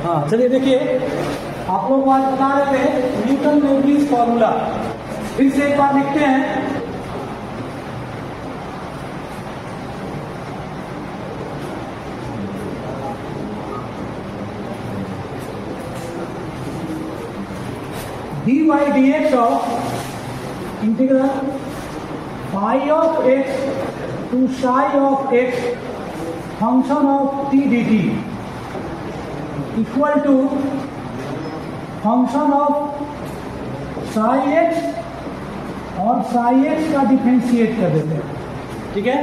हाँ चलिए देखिए, आप लोग आज बता रहे थे न्यूटन लेबनीज फॉर्मूला, फिर से एक बार लिखते हैं। dy dx of integral phi of x to psi of x function of t dt equal to function of psi x और psi x का डिफरेंशिएट कर देते हैं, ठीक है,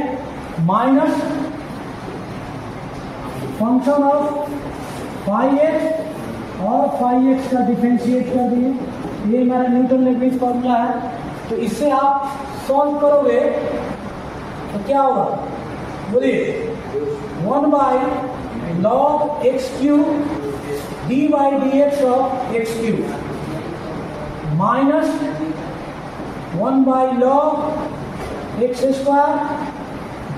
minus function of phi x और phi x का differentiate कर दिए। ये हमारा न्यूटन लेबनीज फॉर्मूला है। तो इससे आप सॉल्व करोगे तो क्या होगा, बोलिए, 1 by log x cube D by d x of x cube minus 1 by log x square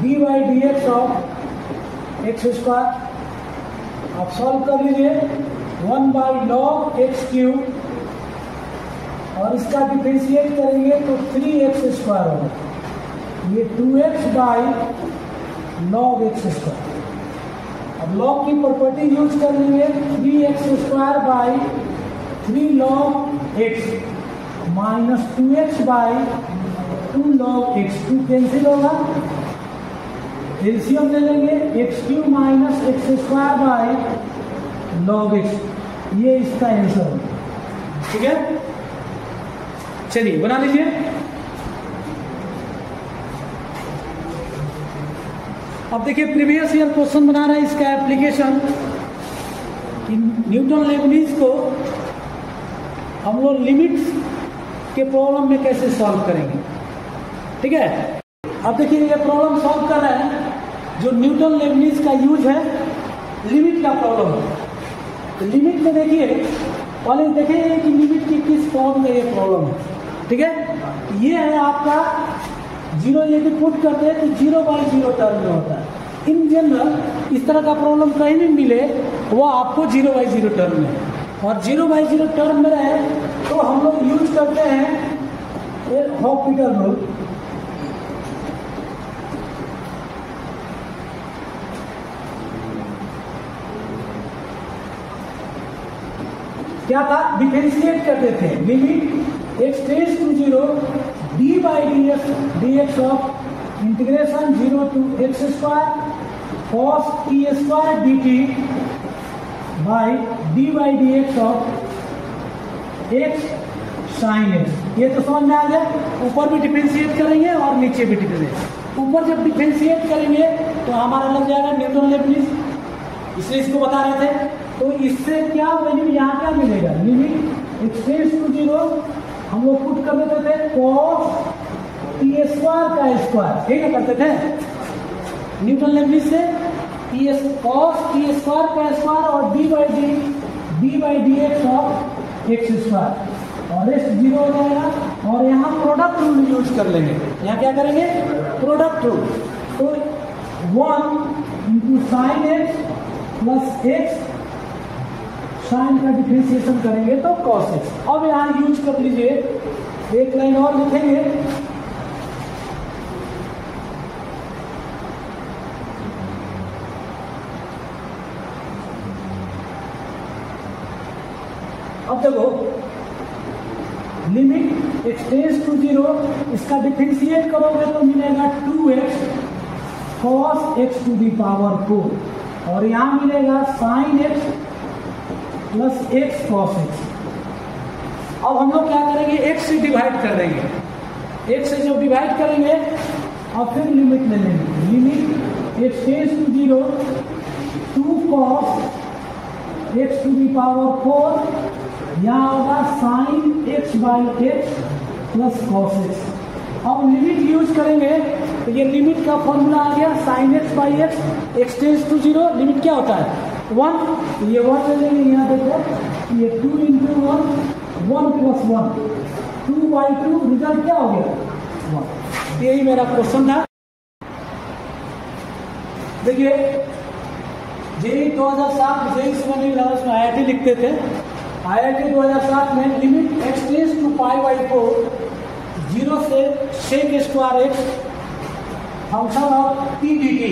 D by d x of x square. आप सॉल्व कर लीजिए, 1 बाई लॉग एक्स क्यूब और इसका डिफरेंशिएट करेंगे तो 3x स्क्वायर होगा, ये 2x by log x square. अब लॉग की प्रॉपर्टी यूज कर लेंगे, 3x square by 3 log x minus 2x by 2 log x। 2 cancel होगा, एलसीएम ले लेंगे, x cube minus x square by log x। ये इसका आंसर है, ठीक है। चलिए बना लीजिए। अब देखिए प्रीवियस ईयर क्वेश्चन बना रहे हैं, इसका एप्लीकेशन कि न्यूटन लेबनीज को हम लोग लिमिट्स के प्रॉब्लम में कैसे सॉल्व करेंगे, ठीक है। अब देखिए ये प्रॉब्लम सॉल्व कर रहे हैं जो न्यूटन लेबनीज का यूज है, लिमिट का प्रॉब्लम है। तो लिमिट में देखिए, पहले देखेंगे कि लिमिट की किस फॉर्म में ये प्रॉब्लम है, ठीक है। ये है आपका जीरो, यदि पुट करते हैं तो 0/0 टर्म में होता है। इन जनरल इस तरह का प्रॉब्लम कहीं भी मिले वो आपको 0/0 टर्म में, और 0/0 टर्म में रहे तो हम लोग यूज करते हैं हॉस्पिटल रूल। क्या था, डिफरेंशिएट करते थे, limit x tends to 0 d by dx of integration 0 to x square cos t square dt by d by dx of x sin x। ये तो समझ में आ गया। ऊपर भी डिफरेंशिएट करेंगे और नीचे भी डिफरेंशिएट। ऊपर जब डिफरेंशिएट करेंगे तो हमारा लग जाएगा न्यूटन लेबनीज, इसलिए इसको बता रहे थे। तो इससे क्या वैल्यू यहाँ क्या मिलेगा, लिमिट x टेंड्स टू 0 हम लोग पुट कर देते थे cos t स्क्वायर का स्क्वायर, ठीक है, करते थे न्यूटन लेबनीज से, cos t स्क्वायर का स्क्वायर और d by d x of x square, और रेस्ट 0 हो जाएगा। और यहाँ प्रोडक्ट रूल यूज कर लेंगे। यहाँ क्या करेंगे, प्रोडक्ट रूल। तो 1 into sine x plus x, sine का डिफरेंशिएशन करेंगे तो cos x। अब यहाँ यूज कर लीजिए, एक लाइन और लिखेंगे, अब देखो लिमिट x टेंड्स टू 0, इसका डिफरेंशिएट करोगे तो मिलेगा 2x cos x to the power 4, और यहाँ मिलेगा sin x plus x cos x। अब हम लोग क्या करेंगे, x से डिवाइड कर देंगे, x से जब डिवाइड करेंगे और फिर लिमिट ले लेंगे, limit x tends to 0 2 cos x to the power 4, यहाँ होगा sin x by x plus cos x। अब लिमिट यूज करेंगे तो ये लिमिट का फॉर्मूला आ गया, sin x by x tends to 0, limit क्या होता है 1, तो ये 1 ले लेंगे। यहाँ देखो ये 2 इंटू 1, 1 प्लस 1, 2/2, रिजल्ट क्या हो गया 1। यही मेरा क्वेश्चन था। देखिए जेई 2007 जेई से नहीं लगा, उसमें IIT लिखते थे। IIT 2007 में limit x tends to pi by 4 0 से sec square x function of t dt,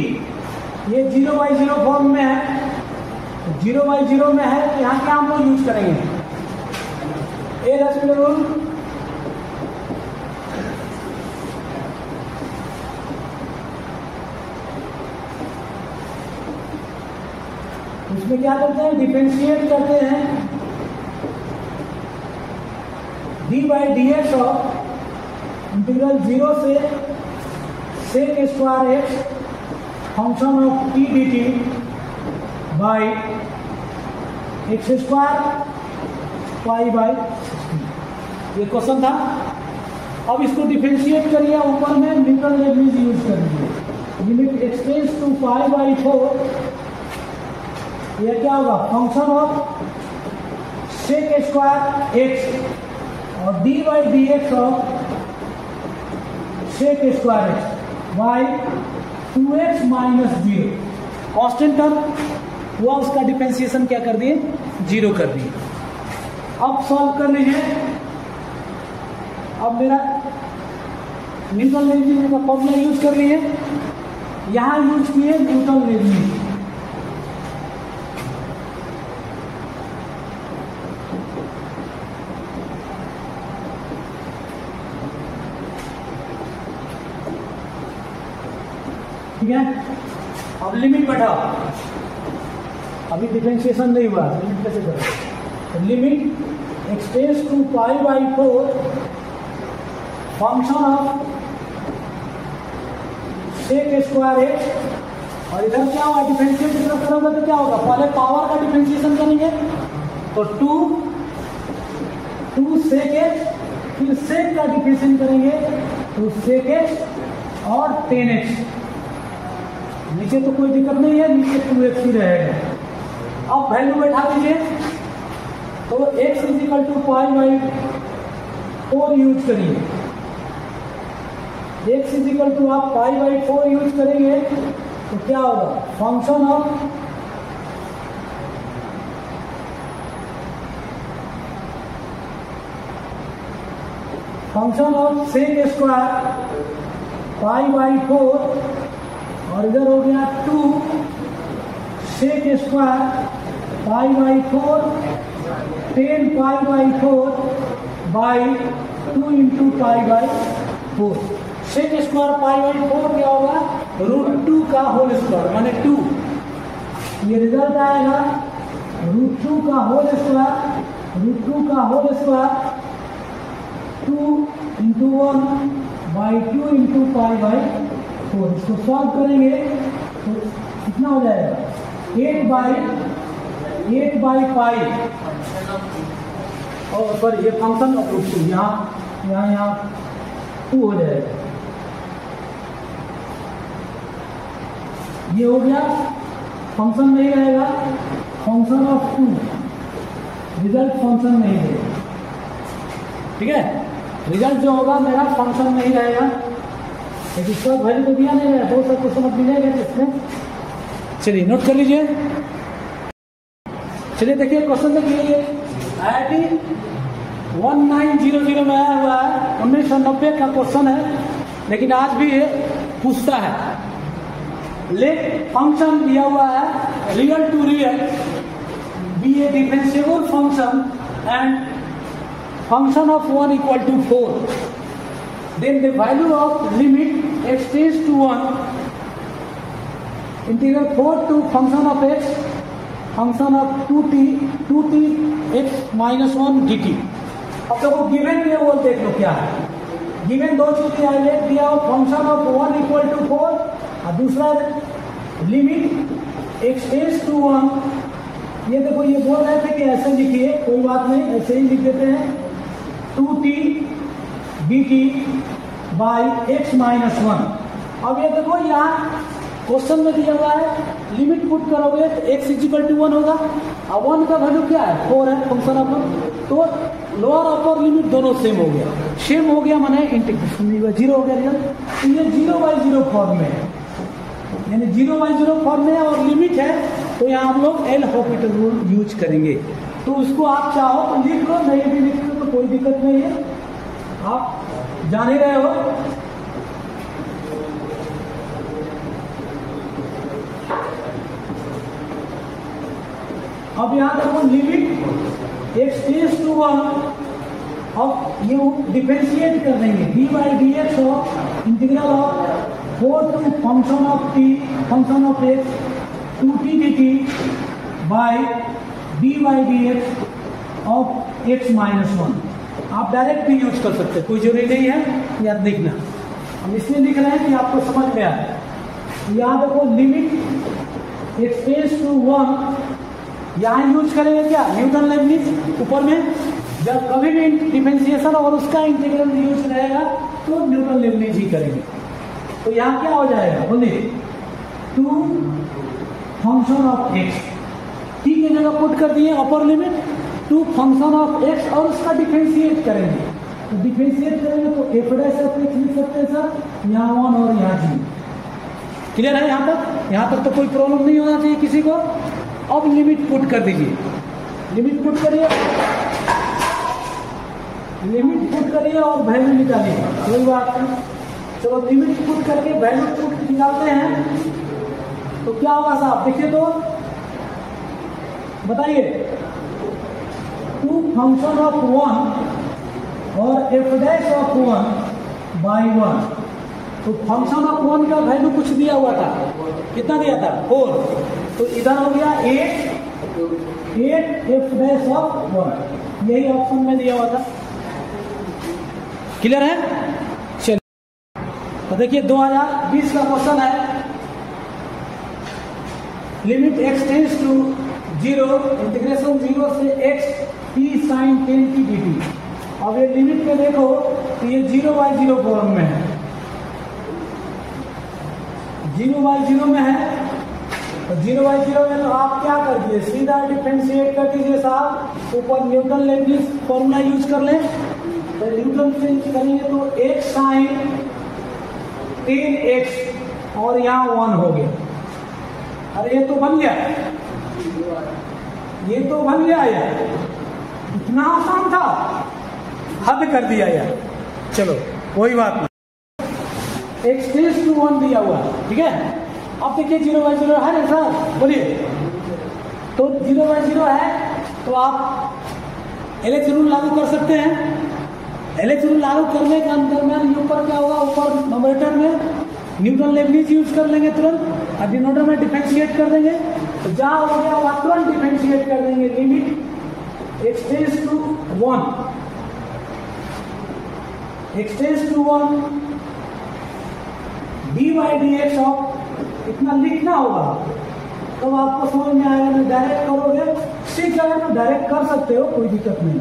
ये 0/0 फॉर्म में है, 0/0 में है, तो यहाँ क्या हम लोग यूज करेंगे ए रस्म रूल। इसमें क्या करते हैं, डिफरेंशिएट करते हैं d/dx ऑफ इंटीग्रल 0 से sec square x function of t dt by x square pi by 16। ये क्वेश्चन था। अब इसको डिफरेंशिएट करिए, ऊपर में न्यूटन रेफरेंस यूज करेंगे। Limit x tends to pi by 4, ये क्या होगा, function of sec square x और d/dx of sec square x by 2x minus 0। Constant term हुआ, उसका डिफरेंशिएशन क्या कर दिए, 0 कर दिए। अब सॉल्व कर लीजिए। अब मेरा न्यूटन रेफरेंस का फॉर्मूला यूज कर लिए, यहां यूज किए न्यूटन रेफरेंस। ठीक है, अब लिमिट बैठाओ, अभी डिफरेंशिएशन नहीं हुआ, लिमिट कैसे करो। Limit x tends to pi by 4 function of sec square x, और इधर क्या होगा, डिफरेंशिएट जब करोगे तो क्या होगा, पहले पावर का डिफरेंशिएशन करेंगे तो 2 sec x, फिर sec का डिफरेंशिएशन करेंगे तो sec x और 10x। नीचे तो कोई दिक्कत नहीं है, नीचे 2x ही रहेगा। अब वैल्यू बैठा दीजिए, तो x equal to pi by 4 use करिए। x इजिकल टू आप पाई बाई 4 यूज करेंगे तो क्या होगा, function of sec square pi by 4, और इधर हो गया 2 sec square pi by 4 10 pi by 4 by 2 into pi by 4। sec square pi by 4 क्या होगा, √2 का होल स्क्वायर माने 2। ये रिजल्ट आएगा √2 का होल स्क्वायर, √2 का whole square 2 into 1 by 2 into pi by 4। इसको सॉल्व करेंगे तो कितना हो जाएगा, 8 बाई पाई, और सॉरी ये फंक्शन ऑफ √2, यहाँ 2 हो जाएगा। ये हो गया, फंक्शन नहीं रहेगा, फंक्शन ऑफ 2, रिजल्ट फंक्शन नहीं रहेगा। ठीक है, रिजल्ट जो होगा मेरा फंक्शन नहीं रहेगा, लेकिन इसका वैल्यू तो दिया नहीं है, बहुत सारे क्वेश्चन अब दिया गया इसमें। चलिए नोट कर लीजिए। चलिए देखिए क्वेश्चन देखिए, IIT 1900 में आया हुआ है, 1990 का क्वेश्चन है, लेकिन आज भी ये पूछता है। लेट फंक्शन दिया हुआ है real to real be a differentiable function and function of 1 equal to 4, then the value of limit x tends to 1 integral 4 to function of x function of 2t x minus 1 dt। अब देखो given ये वो देख लो क्या है, given दो चीज दिया है, एक दिया हो फंक्शन ऑफ 1 इक्वल टू 4 और दूसरा लिमिट x टेंड्स टू 1। ये देखो ये बोल रहे थे कि ऐसे लिखिए, कोई बात नहीं, ऐसे ही लिख देते हैं 2t dt by x minus 1। अब ये देखो यहाँ क्वेश्चन में दिया हुआ है, लिमिट पुट करोगे तो x इक्वल टू 1 होगा, और 1 का वैल्यू क्या है, 4 है फंक्शन ऑफ, तो लोअर अपर लिमिट दोनों सेम हो गया, सेम हो गया माने इंटीग्रेशन 0 हो गया रिजल्ट। तो ये 0/0 फॉर्म में है, यानी 0/0 फॉर्म में और लिमिट है, तो यहाँ हम लोग एल हॉस्पिटल रूल यूज करेंगे। तो उसको आप चाहो तो लिख लो, नहीं भी लिख लो तो कोई दिक्कत नहीं है, आप जान ही रहे हो। अब यहाँ देखो लिमिट एक्स टेंड्स टू 1, अब ये डिफरेंशिएट कर देंगे d by d x of integral of 4 to function of t function of x to t d t by d x of x minus 1। आप डायरेक्ट भी यूज कर सकते हैं, कोई जरूरी नहीं है, याद देखना। हम इसलिए लिख रहे हैं कि आपको समझ में आए। यहाँ देखो लिमिट एक्स टेंड्स टू 1, यहाँ यूज करेंगे क्या, न्यूटन लेबनिज। ऊपर में जब कभी भी डिफरेंशिएशन और उसका इंटीग्रल यूज रहेगा तो न्यूटन लेबनिज ही करेंगे। तो यहाँ क्या हो जाएगा, बोलिए, to function of x, t की जगह पुट कर दिए upper limit to function of x और उसका डिफरेंशिएट करेंगे। तो डिफरेंशिएट करेंगे तो एफ डैश ऑफ एक्स लिख सकते हैं सर, यहाँ 1 और यहाँ 0। क्लियर है यहाँ तक? यहाँ तक तो कोई प्रॉब्लम नहीं होना चाहिए किसी को। अब लिमिट पुट कर दीजिए, लिमिट पुट करिए, लिमिट पुट करिए और वैल्यू निकालिए, कोई बात नहीं। चलो लिमिट पुट करके वैल्यू पुट निकालते हैं तो क्या होगा साहब, देखिए तो बताइए, टू फंक्शन ऑफ 1 और एफ डैश ऑफ 1 बाई 1। तो फंक्शन ऑफ 1 का वैल्यू कुछ दिया हुआ था, कितना दिया था, 4। तो इधर हो गया 8 एफ डैश ऑफ 1, यही ऑप्शन में दिया हुआ था। क्लियर है? चलिए तो देखिए 2020 का क्वेश्चन है, limit x tends to 0 integration 0 से x t sin 10t dt। अब ये लिमिट में देखो तो ये 0/0 फॉर्म में है, 0/0 में है। तो 0/0 में तो आप क्या कर दिए, सीधा डिफरेंशिएट कर दीजिए साहब, ऊपर न्यूटन लेबनिज फॉर्मूला यूज कर लें। तो न्यूटन से यूज करेंगे तो x sin 10x और यहाँ 1 हो गया। अरे ये तो बन गया, ये तो बन गया यार, इतना आसान था, हद कर दिया यार। चलो कोई बात नहीं, एक्स टेंड्स टू 1 दिया हुआ, ठीक है। अब देखिए 0/0 है ना सर, बोलिए। तो 0/0 है तो आप एलेक्स रूल लागू कर सकते हैं। एलेक्स रूल लागू करने के अंदर में ऊपर क्या होगा, ऊपर नोमेरेटर में न्यूटन लेबनिज यूज कर लेंगे तुरंत, और डिनोमिनेटर में डिफरेंशिएट कर देंगे। तो जहां हो गया वहां तुरंत डिफरेंशिएट कर देंगे, limit x tends to 1, x tends to 1 d by d x of, इतना लिखना होगा तब तो आपको समझ में आएगा। नहीं डायरेक्ट करोगे, सीख जाए तो डायरेक्ट कर सकते हो, कोई दिक्कत नहीं।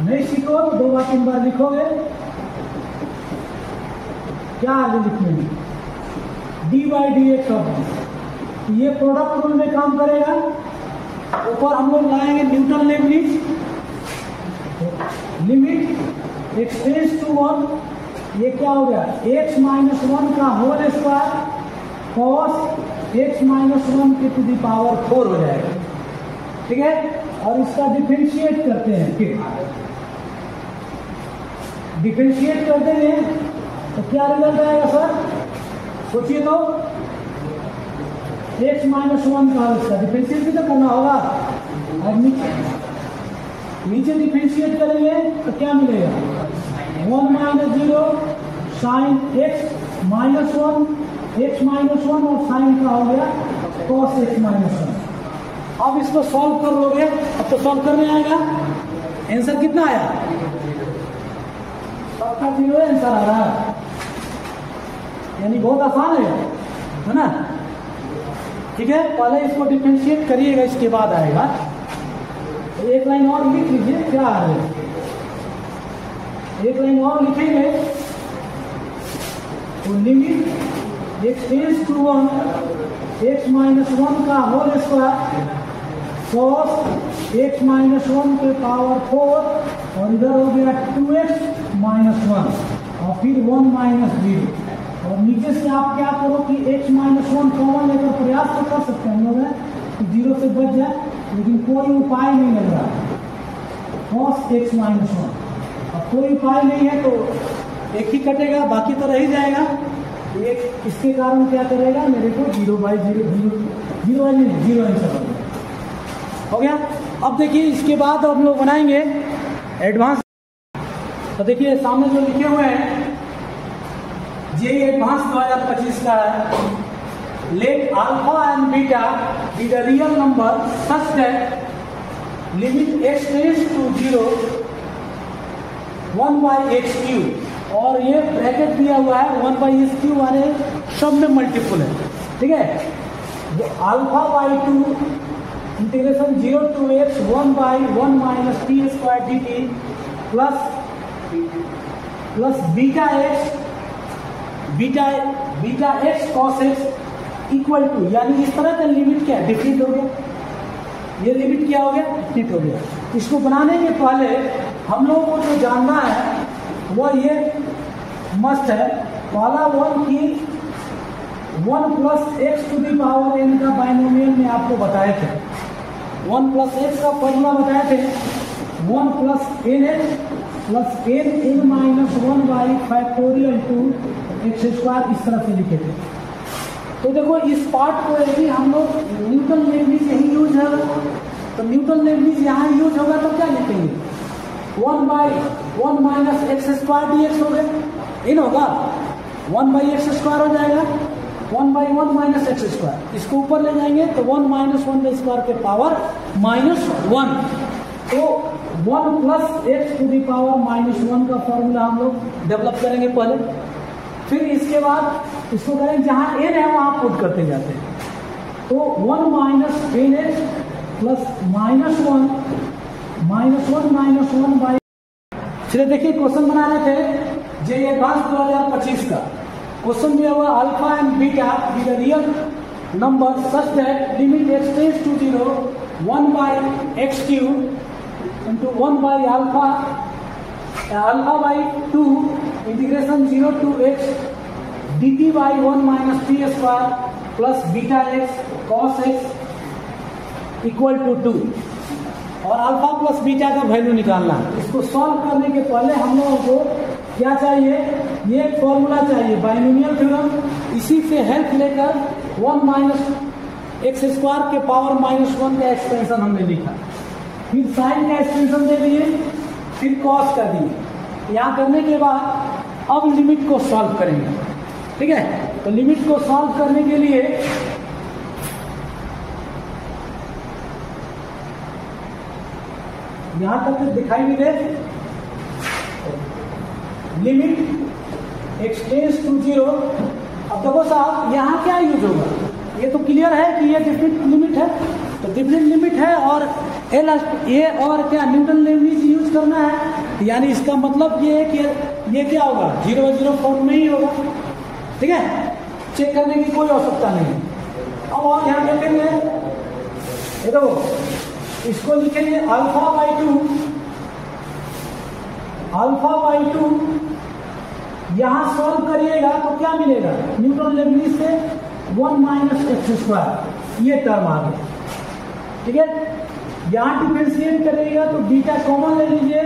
नहीं सीखो तो 2 बार 3 बार लिखोगे, क्या आगे लिखने में, d by d x of, ये प्रोडक्ट रूल में काम करेगा। ऊपर हम लोग लाएंगे Newton Leibniz, limit x tends to 1, ये क्या हो गया, x माइनस 1 का whole square cos x minus 1 की टू दी पावर 4 हो जाएगा, ठीक है। और इसका डिफरेंशिएट करते हैं, फिर डिफरेंशिएट कर देंगे तो क्या रिजल्ट आएगा सर, सोचिए तो, x माइनस 1 का इसका डिफरेंशिएट भी तो करना होगा। और नीचे डिफरेंशिएट करेंगे तो क्या मिलेगा, 1 minus 0 sine x minus 1, x minus 1 और साइन का हो गया cos x माइनस 1। अब इसको सॉल्व कर लोगे, अब तो सॉल्व करने आएगा, आंसर कितना आया, सबका 0 आंसर आ रहा है, यानी बहुत आसान है ना। ठीक है, पहले इसको डिफरेंशिएट करिएगा, इसके बाद आएगा। तो एक लाइन और लिख लीजिए, क्या आ रहा है, एक लाइन और लिखेंगे तो limit x tends to 1 x minus 1 का whole square cos x minus 1 के पावर 4 और इधर हो गया 2x माइनस 1 और फिर 1 माइनस 0 और नीचे से आप क्या करो कि x माइनस 1 कॉमन लेकर प्रयास तो कर सकते हैं हम लोग कि 0 से बच जाए, लेकिन कोई उपाय नहीं मिल रहा cos x माइनस 1। अब कोई उपाय नहीं है तो एक ही कटेगा, बाकी तो रह ही जाएगा। एक इसके कारण क्या करेगा, मेरे को 0/0 आंसर हो गया। अब देखिए इसके बाद हम लोग बनाएंगे एडवांस। तो देखिए सामने जो लिखे हुए हैं जेईई एडवांस 2025 का है। Let alpha and beta be the real number such that limit x tends to 0 1/x³ और ये ब्रैकेट दिया हुआ है 1/x³ वाले सब में मल्टीपल है, ठीक है। जो α/2 integration 0 to x 1/1 minus t² dt plus beta x cos x equal to, यानी इस तरह का लिमिट क्या है, डिफरेंट हो गया। ये लिमिट क्या हो गया, डिफरेंट हो गया। इसको बनाने के पहले हम लोगों को जो जानना है वो ये मस्ट है, पहला वन की 1 + x⁴n का बाइनोमियल में आपको बताए थे। 1 + x का फॉर्मूला बताए थे 1 + nx + n-1/2 x², इस तरह से लिखे थे। तो देखो इस पार्ट को यदि हम लोग न्यूटन लेबनीज़ यही यूज है, तो न्यूटन लेबनीज़ यहाँ यूज होगा तो क्या लिखेंगे, 1/1 माइनस x² dx हो गया, इन होगा 1/x² हो जाएगा, 1/1 माइनस x²। इसको ऊपर ले जाएंगे तो 1 - 1² के पावर -1। तो 1 + x⁻⁻1 का फॉर्मूला हम लोग डेवलप करेंगे पहले, फिर इसके बाद इसको करेंगे जहां n है वहां पुट करते जाते हैं। तो 1 - nx प्लस -1 -1 चलिए देखिए क्वेश्चन बना रहे थे जेईई एडवांस 2025 का। क्वेश्चन दिया हुआ alpha and beta be the real number such that limit x tends to 0 1/x³ into 1/α α/2 integration 0 to x dt/1 minus t² plus beta x cos x equal to 2 और alpha plus beta का value निकालना है। इसको solve करने के पहले हम लोगों को क्या चाहिए, ये फॉर्मूला चाहिए बाइनोमियल थ्योरम। इसी से हेल्प लेकर 1 - x² के पावर -1 का एक्सपेंशन हमने लिखा, फिर साइन का एक्सपेंशन दे दिए, फिर कॉस का दिए। यहाँ करने के बाद अब लिमिट को सॉल्व करेंगे, ठीक है। तो लिमिट को सॉल्व करने के लिए यहां तक दिखाई भी दे, लिमिट x टेंड्स टू 0। अब देखो साहब यहाँ क्या यूज होगा, ये तो क्लियर है कि ये डिफरेंट लिमिट है, तो डिफरेंट लिमिट है और ये और क्या न्यूटन लेबनीज़ यूज करना है, यानी इसका मतलब ये है कि ये क्या होगा 0/0 फॉर्म में ही होगा, ठीक है। चेक करने की कोई आवश्यकता नहीं। अब और यहाँ देखेंगे, ये देखो इसको लिखेंगे α/2 यहां सॉल्व करिएगा तो क्या मिलेगा, न्यूटन लेबनीज़ से 1 - x², ये टर्म आ गया, ठीक है। यहां डिफरेंशिएट करिएगा तो बीटा कॉमन ले लीजिए,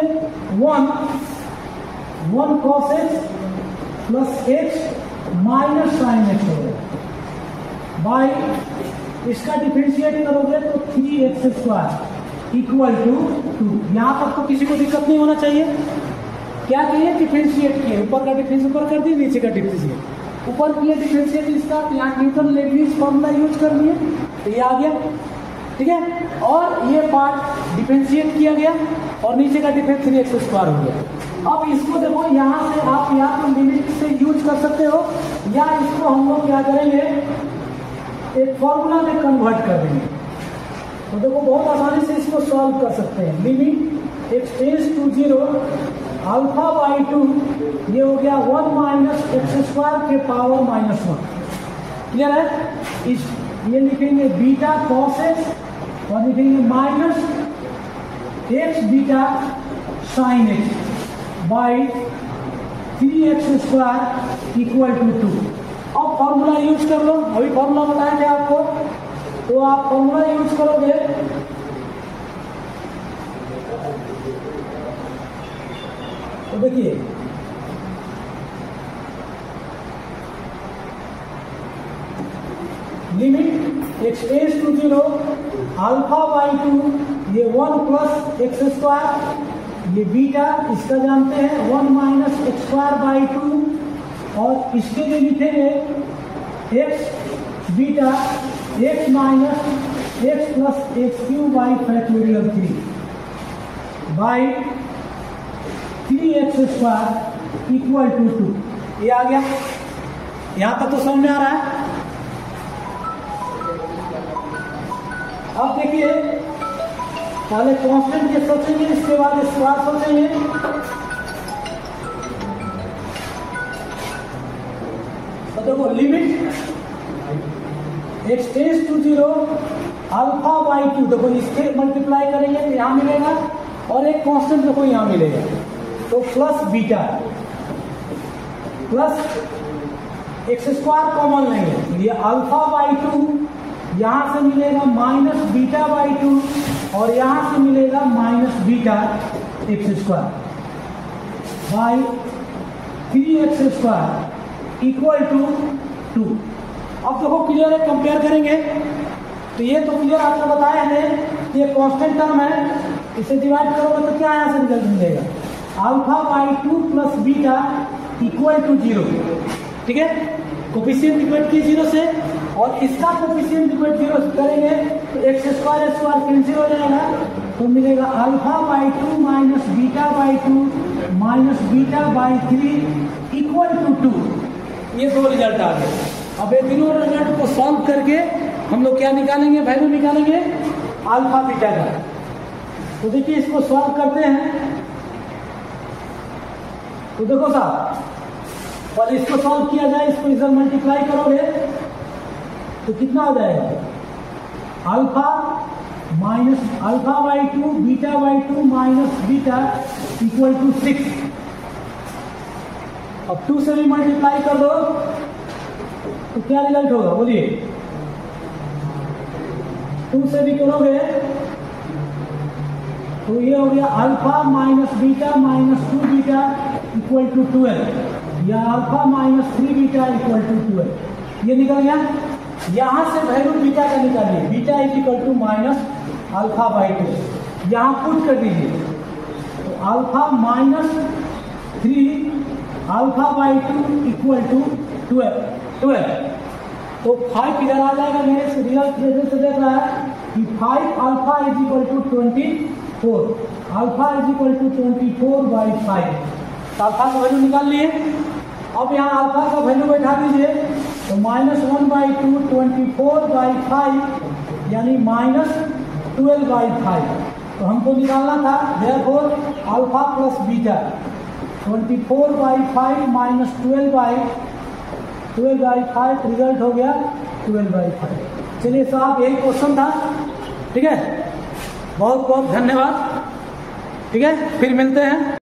1 cos x plus x minus sin x हो गया बाई, इसका डिफरेंशिएट करोगे तो 3x² इक्वल टू 2। यहां तक तो किसी को दिक्कत नहीं होना चाहिए। क्या किए, डिफरेंशिएट किए, ऊपर का डिफरेंशिएट ऊपर कर दिए, नीचे का डिफरेंशिएट ऊपर किए डिफरेंशिएट इसका, तो यहाँ न्यूटन लेबनीज़ फॉर्मूला यूज कर लिए तो ये आ गया, ठीक है। और ये पार्ट डिफरेंशिएट किया गया और नीचे का डिफरेंस 3x² हो गया। अब इसको देखो यहाँ से आप या तो लिमिट से यूज कर सकते हो या इसको हम लोग क्या करेंगे, एक फॉर्मूला में कन्वर्ट कर देंगे। तो देखो बहुत आसानी से इसको सॉल्व कर सकते हैं। लिमिट x टेंड्स टू 0 α/2 ये हो गया 1 - x² के पावर -1, क्लियर है। इस ये लिखेंगे बीटा cos x और लिखेंगे minus x beta sin x by 3x² equal to 2। अब फॉर्मूला यूज कर लो, अभी फॉर्मूला बताए थे आपको, तो आप फॉर्मूला यूज करोगे तो देखिए limit x tends to 0 alpha by 2, ये 1 प्लस एक्स स्क्वायर, ये बीटा इसका जानते हैं 1 माइनस एक्स स्क्वायर बाई 2, और इसके लिए लिखेंगे x beta x minus x plus x cube by factorial 3 by 3x square equal to 2। ये आ गया, यहां तक तो समझ में आ रहा है। अब देखिए पहले कांस्टेंट के सोचेंगे, इसके बाद स्क्वायर सोचेंगे। तो देखो limit x tends to 0 alpha by 2, देखो इसके मल्टीप्लाई करेंगे तो यहां मिलेगा, और एक कांस्टेंट देखो यहां मिलेगा, तो plus beta plus x square common लेंगे, तो ये अल्फा बाई 2 यहां से मिलेगा माइनस बीटा बाई 2, और यहां से मिलेगा minus beta x square by 3x square equal to 2। अब देखो क्लियर है, कंपेयर करेंगे तो ये तो क्लियर आपको बताया है, ये कांस्टेंट टर्म है, इसे डिवाइड करोगे तो क्या यहां से रिजल्ट मिलेगा, alpha by 2 plus beta equal to 0। ठीक है, कोफिशिएंट डिवाइड की 0 से, और इसका कोफिशिएंट डिवाइड 0 से करेंगे तो एक्स स्क्वायर कैंसिल हो जाएगा, तो मिलेगा alpha by 2 minus beta by 2 minus beta by 3 equal to 2। ये दो रिजल्ट आ गए। अब ये तीनों रिजल्ट को सॉल्व करके हम लोग क्या निकालेंगे, वैल्यू निकालेंगे अल्फा बीटा का। तो देखिए इसको सॉल्व करते हैं, तो देखो साहब और इसको सॉल्व किया जाए, इसको इधर मल्टीप्लाई करोगे तो कितना हो जाएगा, alpha minus alpha by 2 beta by 2 minus beta equal to 6। अब 2 से भी मल्टीप्लाई कर दो तो क्या रिजल्ट होगा, बोलिए। 2 से भी करोगे तो ये हो गया alpha minus beta minus 2 beta equal to 12, या alpha minus 3 beta equal to 12। ये निकल गया। यहां से वैल्यू बीटा का निकालिए, beta is equal to minus alpha by 2, यहां पुट कर दीजिए, तो alpha minus 3 alpha by 2 equal to 12। तो 5 इधर आ जाएगा, मेरे से रिजल्ट से देख रहा है कि 5 alpha is equal to 24, alpha is equal to 24 by 5। तो अल्फा का वैल्यू निकाल लिए। अब यहाँ अल्फा का वैल्यू बैठा दीजिए, तो -1 बाई 2 24 बाई 5 यानी -12 बाई 5। तो हमको निकालना था therefore alpha plus beta 24 by 5 minus 12 by 5, result हो गया 12 बाई 5। चलिए साहब यही क्वेश्चन था। ठीक है, बहुत बहुत धन्यवाद। ठीक है, फिर मिलते हैं।